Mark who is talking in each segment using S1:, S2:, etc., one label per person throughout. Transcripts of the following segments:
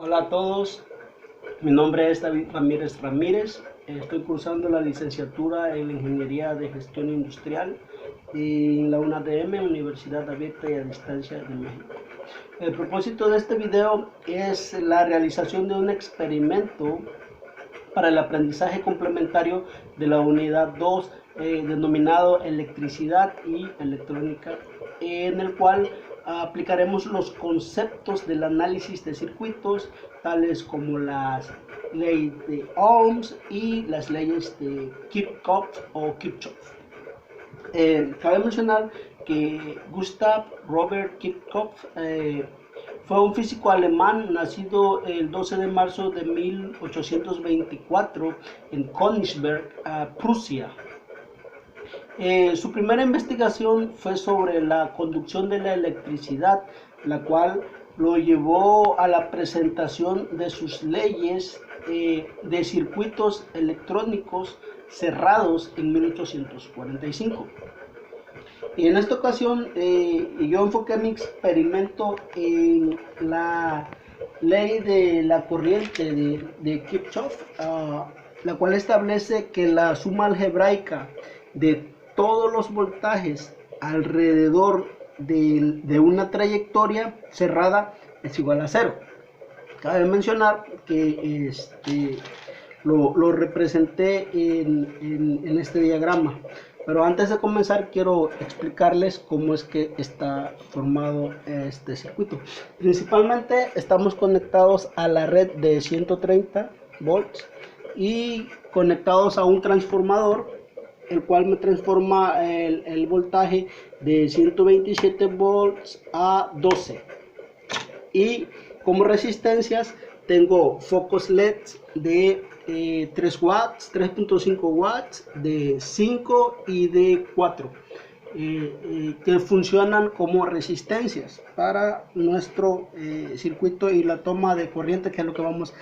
S1: Hola a todos, mi nombre es David Ramírez Ramírez, estoy cursando la licenciatura en Ingeniería de Gestión Industrial en la UNADM, Universidad Abierta y a Distancia de México. El propósito de este video es la realización de un experimento para el aprendizaje complementario de la unidad 2 denominado Electricidad y Electrónica, en el cual aplicaremos los conceptos del análisis de circuitos, tales como las leyes de Ohms y las leyes de Kirchhoff o Kirchhoff. Cabe mencionar que Gustav Robert Kirchhoff fue un físico alemán nacido el 12 de marzo de 1824 en Königsberg, Prusia. Su primera investigación fue sobre la conducción de la electricidad, la cual lo llevó a la presentación de sus leyes de circuitos electrónicos cerrados en 1845. Y en esta ocasión yo enfoqué mi experimento en la ley de la corriente de Kirchhoff, la cual establece que la suma algebraica de todos los voltajes alrededor de una trayectoria cerrada es igual a 0. Cabe mencionar que lo representé en este diagrama. Pero antes de comenzar quiero explicarles cómo es que está formado este circuito. Principalmente estamos conectados a la red de 130 volts y conectados a un transformador, el cual me transforma el voltaje de 127 volts a 12. Y como resistencias tengo focos LED de 3 watts, 3.5 watts, de 5 y de 4, que funcionan como resistencias para nuestro circuito y la toma de corriente, que es lo que vamos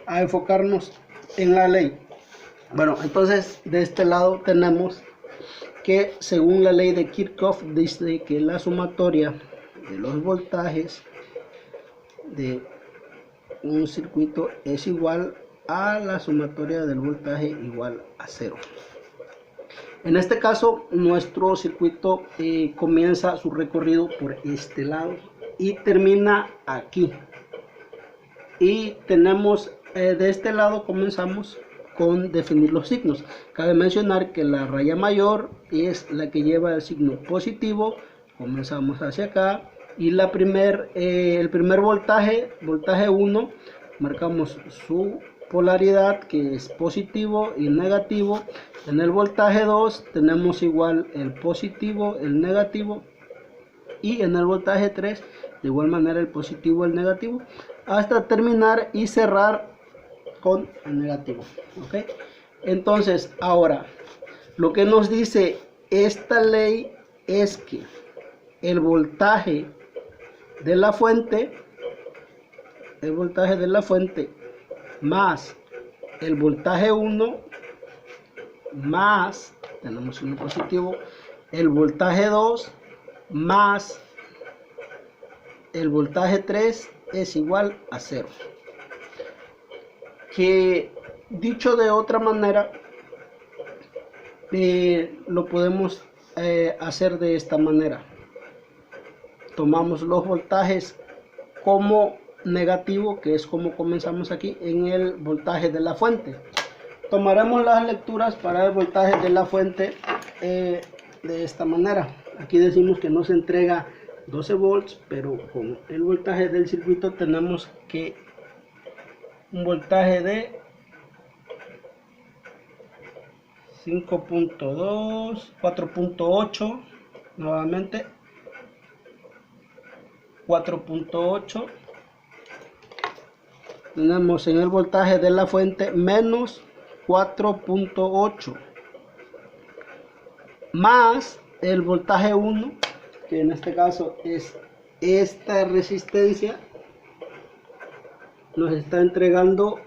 S1: a enfocarnos en la ley. Bueno, entonces de este lado tenemos que según la ley de Kirchhoff dice que la sumatoria de los voltajes de un circuito es igual a la sumatoria del voltaje igual a 0. En este caso nuestro circuito comienza su recorrido por este lado y termina aquí, y tenemos de este lado comenzamos con definir los signos. Cabe mencionar que la raya mayor es la que lleva el signo positivo, comenzamos hacia acá, y el primer voltaje 1, marcamos su polaridad, que es positivo y negativo. En el voltaje 2 tenemos igual el positivo, el negativo, y en el voltaje 3 de igual manera el positivo, el negativo, hasta terminar y cerrar con el negativo. ¿Okay? Entonces ahora lo que nos dice esta ley es que el voltaje de la fuente más el voltaje 1 más, tenemos un positivo, el voltaje 2 más el voltaje 3 es igual a 0. Que dicho de otra manera, lo podemos hacer de esta manera. Tomamos los voltajes como negativo, que es como comenzamos aquí en el voltaje de la fuente. Tomaremos las lecturas para el voltaje de la fuente de esta manera. Aquí decimos que no se entrega 12 volts, pero con el voltaje del circuito tenemos que un voltaje de 5.2, 4.8, nuevamente 4.8. Tenemos en el voltaje de la fuente menos 4.8 más el voltaje 1, que en este caso es esta resistencia, nos está entregando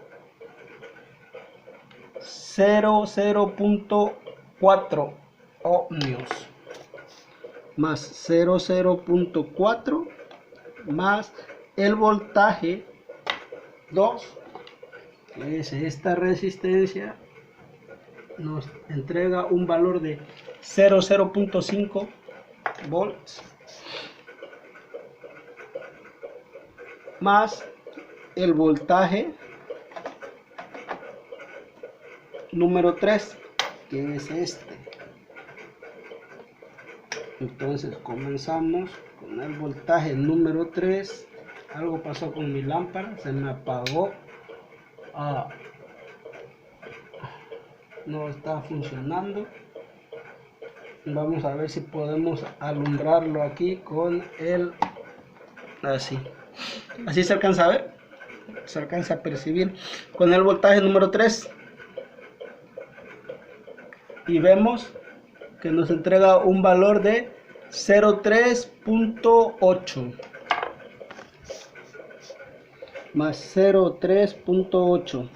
S1: 0.4 ohmios, más 0.4 más el voltaje 2, que es esta resistencia, nos entrega un valor de 0.5 volts, más el voltaje número 3, que es este. Entonces comenzamos con el voltaje número 3. Algo pasó con mi lámpara, se me apagó. No está funcionando. Vamos a ver si podemos alumbrarlo aquí con el así se alcanza a ver, se alcanza a percibir con el voltaje número 3, y vemos que nos entrega un valor de 0.3.8 más 0.3.8,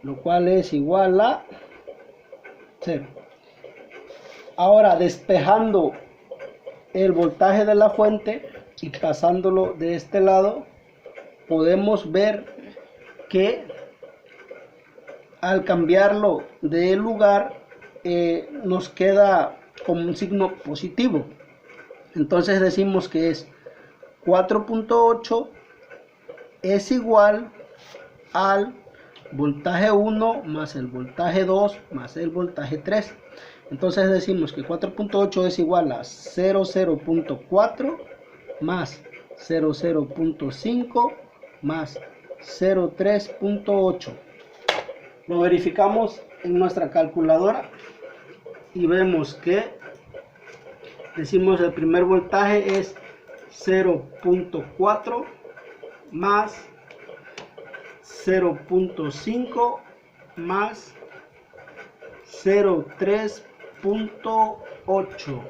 S1: lo cual es igual a 0. Ahora, despejando el voltaje de la fuente y pasándolo de este lado, podemos ver que al cambiarlo de lugar nos queda como un signo positivo. Entonces decimos que es 4.8 es igual al voltaje 1 más el voltaje 2 más el voltaje 3. Entonces decimos que 4.8 es igual a 0.4 más 0.5 más 0.3.8. Lo verificamos en nuestra calculadora y vemos que decimos el primer voltaje es 0.4 más 0.5 más 0.3.8,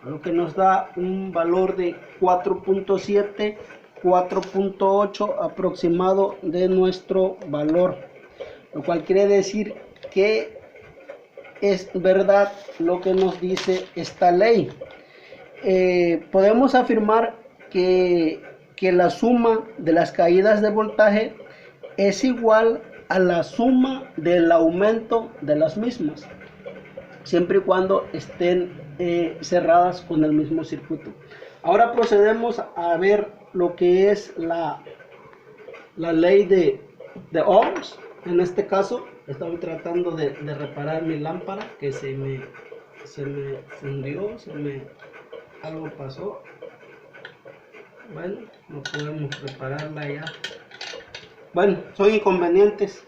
S1: lo que nos da un valor de 4.7, 4.8 aproximado de nuestro valor, lo cual quiere decir que es verdad lo que nos dice esta ley. Podemos afirmar que la suma de las caídas de voltaje es igual a la suma del aumento de las mismas, siempre y cuando estén cerradas con el mismo circuito. Ahora procedemos a ver lo que es la ley de Ohms. En este caso estoy tratando de reparar mi lámpara que se me fundió, algo pasó. Bueno, no podemos repararla ya. Bueno, son inconvenientes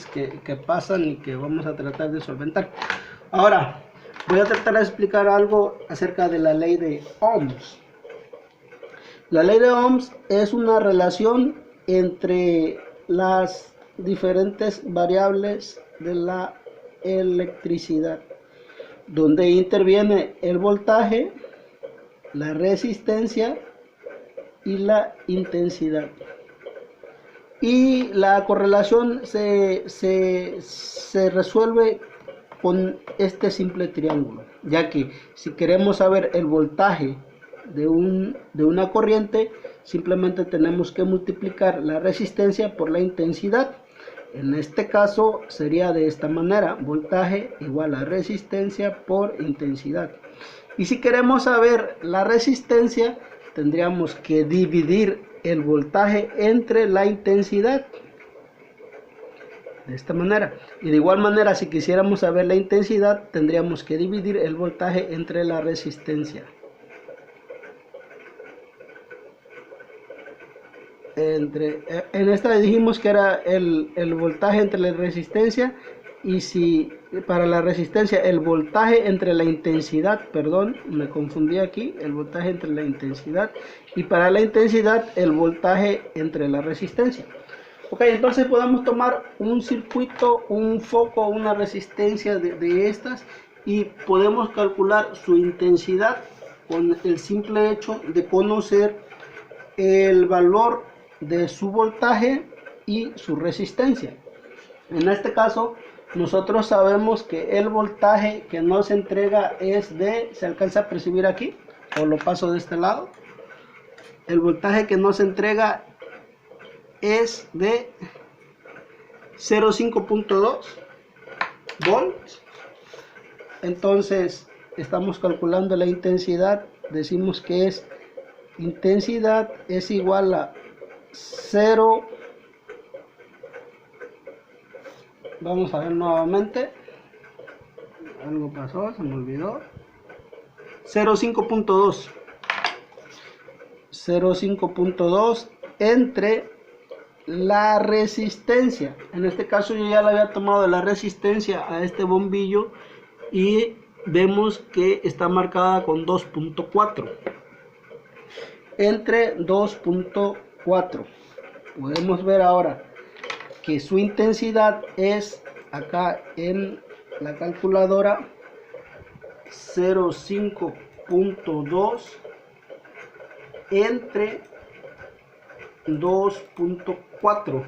S1: que pasan y que vamos a tratar de solventar. Ahora voy a tratar de explicar algo acerca de la ley de Ohms. La ley de Ohms es una relación entre las diferentes variables de la electricidad, donde interviene el voltaje, la resistencia y la intensidad. Y la correlación se resuelve con este simple triángulo, ya que si queremos saber el voltaje de una corriente, simplemente tenemos que multiplicar la resistencia por la intensidad. En este caso sería de esta manera: voltaje igual a resistencia por intensidad. Y si queremos saber la resistencia, tendríamos que dividir el voltaje entre la intensidad, de esta manera. Y de igual manera, si quisiéramos saber la intensidad, tendríamos que dividir el voltaje entre la resistencia. En esta dijimos que era el voltaje entre la resistencia, y si para la resistencia el voltaje entre la intensidad, perdón, me confundí aquí, el voltaje entre la intensidad, y para la intensidad el voltaje entre la resistencia. Ok, entonces podemos tomar un circuito, un foco, una resistencia de estas, y podemos calcular su intensidad con el simple hecho de conocer el valor de su voltaje y su resistencia. En este caso nosotros sabemos que el voltaje que nos entrega es de, ¿se alcanza a percibir aquí? O lo paso de este lado. el voltaje que nos entrega es de 0,5.2 volts. Entonces estamos calculando la intensidad, decimos que es intensidad es igual a 0. Vamos a ver nuevamente, algo pasó, se me olvidó. 0,5.2 entre la resistencia. En este caso yo ya le había tomado la resistencia a este bombillo y vemos que está marcada con 2.4 entre 2.4. Podemos ver ahora que su intensidad es, acá en la calculadora, 0,5.2 entre 2.4,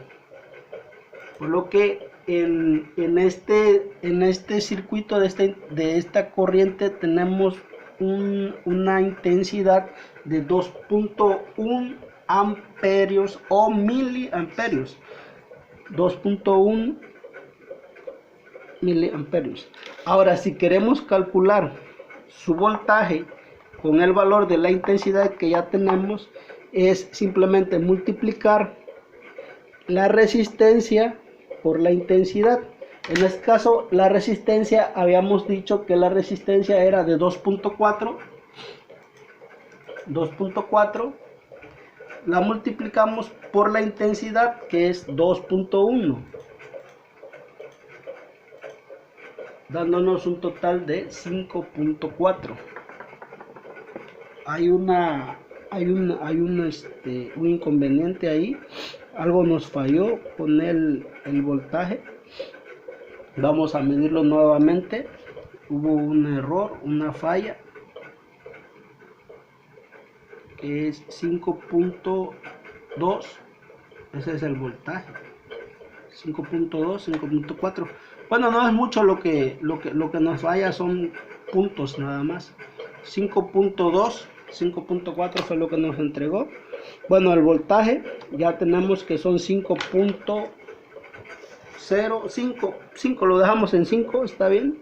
S1: por lo que en este circuito de esta corriente tenemos una intensidad de 2.1 amperios o miliamperios. 2.1 miliamperios. Ahora, si queremos calcular su voltaje con el valor de la intensidad que ya tenemos, es simplemente multiplicar la resistencia por la intensidad. En este caso, la resistencia, habíamos dicho que la resistencia era de 2.4, la multiplicamos por la intensidad, que es 2.1, dándonos un total de 5.4. Hay un inconveniente ahí, algo nos falló con el voltaje. Vamos a medirlo nuevamente. Hubo un error, una falla, que es 5.2. ese es el voltaje. 5.2, 5.4. Bueno, no es mucho lo que nos falla, son puntos nada más. 5.2, 5.4 fue lo que nos entregó. Bueno, el voltaje ya tenemos que son 5.05, lo dejamos en 5, está bien.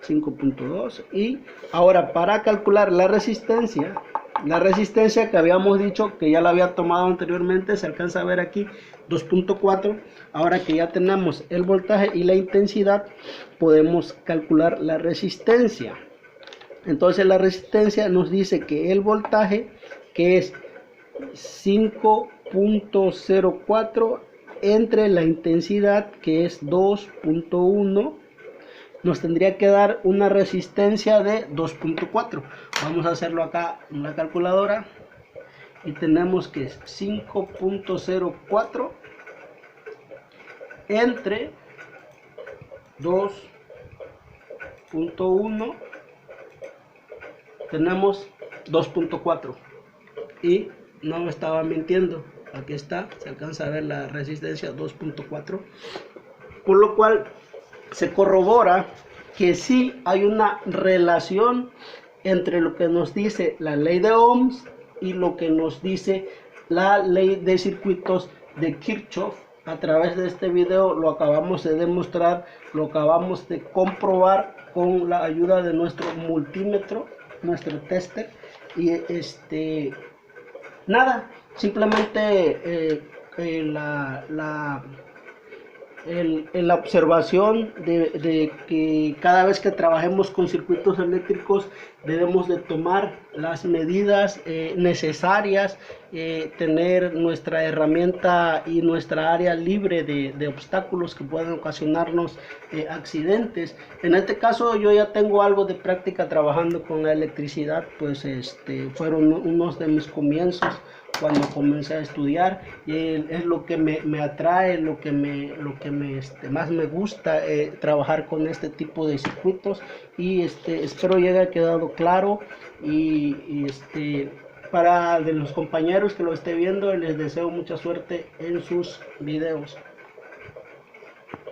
S1: 5.2. Y ahora, para calcular la resistencia que habíamos dicho que ya la había tomado anteriormente, se alcanza a ver aquí 2.4. Ahora que ya tenemos el voltaje y la intensidad, podemos calcular la resistencia. Entonces la resistencia nos dice que el voltaje, que es 5.04 entre la intensidad, que es 2.1, nos tendría que dar una resistencia de 2.4. Vamos a hacerlo acá en la calculadora y tenemos que es 5.04 entre 2.1, tenemos 2.4. y no me estaba mintiendo, aquí está, se alcanza a ver la resistencia 2.4, por lo cual se corrobora que sí hay una relación entre lo que nos dice la ley de Ohms y lo que nos dice la ley de circuitos de Kirchhoff. A través de este video lo acabamos de demostrar, lo acabamos de comprobar con la ayuda de nuestro multímetro, nuestro tester. Y nada, simplemente la observación de que cada vez que trabajemos con circuitos eléctricos debemos de tomar las medidas necesarias, tener nuestra herramienta y nuestra área libre de obstáculos que pueden ocasionarnos accidentes. En este caso yo ya tengo algo de práctica trabajando con la electricidad, pues fueron unos de mis comienzos cuando comencé a estudiar, y es lo que me atrae, lo que más me gusta, trabajar con este tipo de circuitos. Y espero ya haya quedado claro, y para de los compañeros que lo esté viendo, les deseo mucha suerte en sus videos.